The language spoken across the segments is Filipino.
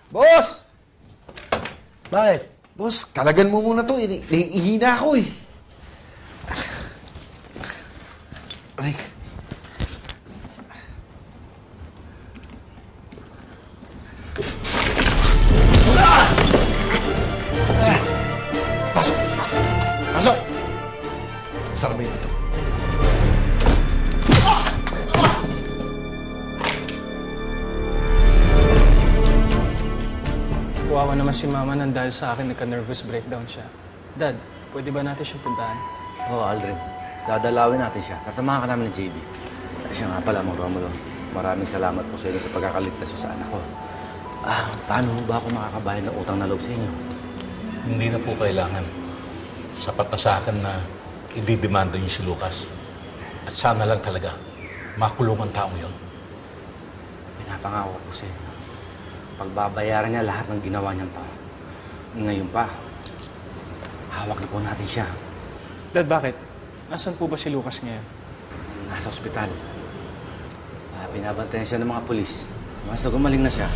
Boss! Bakit? Boss, kalagan mo muna to. Ihina ako eh. Aray. Sige. Pasok. Pasok. Sarapin ito. Kawawa naman si Mama nang dahil sa akin nagka-nervous breakdown siya. Dad, pwede ba natin siyang puntahan? Oo, Aldrin. Dadalawin natin siya. Sasamahan ka namin ni JB. At siya nga pala, Mang Romulo. Maraming salamat po sa inyo sa pagkakaligtas sa anak ko. Paano ba ako makakabayad ng utang na loob sa inyo? Hindi na po kailangan. Sapat na sa akin na ididemanda niyo si Lucas. At sana lang talaga makulong ang taong yun. Pinapangako ko sa inyo. Pagbabayaran niya lahat ng ginawa niyang tao. Ngayon pa, hawak na po natin siya. Dad, bakit? Nasaan po ba si Lucas ngayon? Nasa ospital. Binabantayan siya ng mga pulis. Once na gumaling na siya,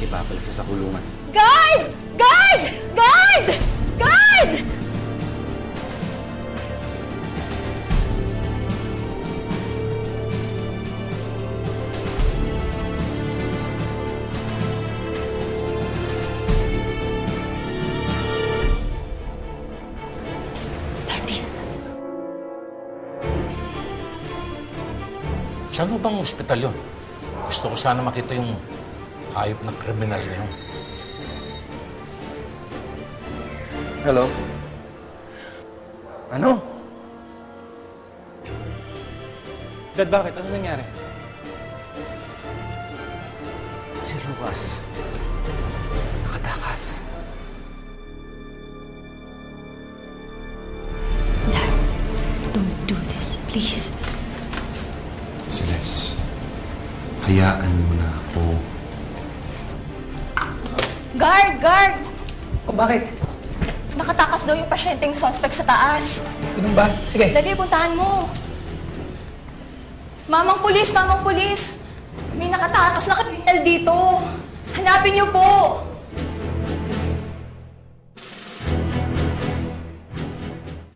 ibabalik siya sa kulungan. Guard! Guard! Guard! Guard! Saan mo bang ospital yun? Gusto ko sana makita yung hayop na kriminal na yun. Hello? Ano? Dad, bakit? Ano nangyari? Si Lucas. Nakatakas. Dad, don't do this, please. Celeste, hayaan mo na ako. Guard! Guard! O bakit? Nakatakas daw yung pasyenteng suspect sa taas. Ganun ba? Sige. Dali, puntahan mo. Mamang pulis! Mamang pulis! May nakatakas na kriminal dito. Hanapin niyo po!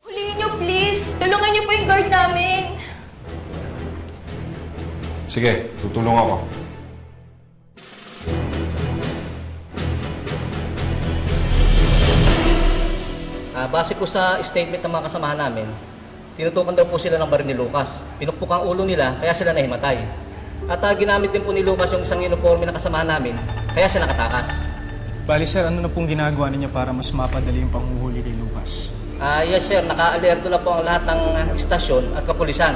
Hulihin niyo, please! Tulungan niyo po yung guard namin! Sige, tutulong ako. Base po sa statement ng mga kasamahan namin, tinutukan daw po sila ng baril ni Lucas. Pinukpok ang ulo nila, kaya sila nahimatay. At ginamit din po ni Lucas yung isang uniforme na kasamahan namin, kaya siya nakatakas. Bali sir, ano na pong ginagawa niya para mas mapadali yung panghuhuli kay Lucas? Yes sir, naka-alerto na po ang lahat ng istasyon at kapulisan.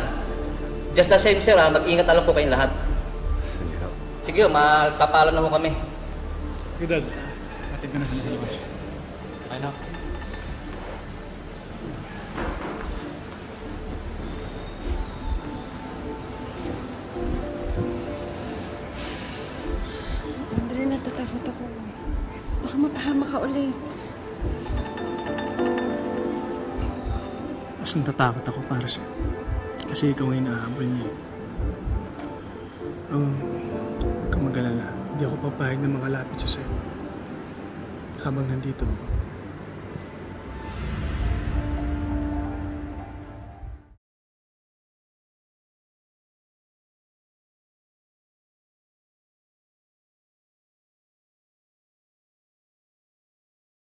Just the same sir, mag-ingat na lang po kayong lahat. Sige. Sige, magpapaalam na po kami. Hey Dad, atid ko na sila sa labas. Ayun na. Andre, natatakot ako. Baka mapahama ka ulit. Mas natatakot ako para sa'yo. Kasi ikaw ay naahabol niya. Huwag kang mag-alala. Hindi ako papayag na makalapit siya sa'yo. Habang nandito,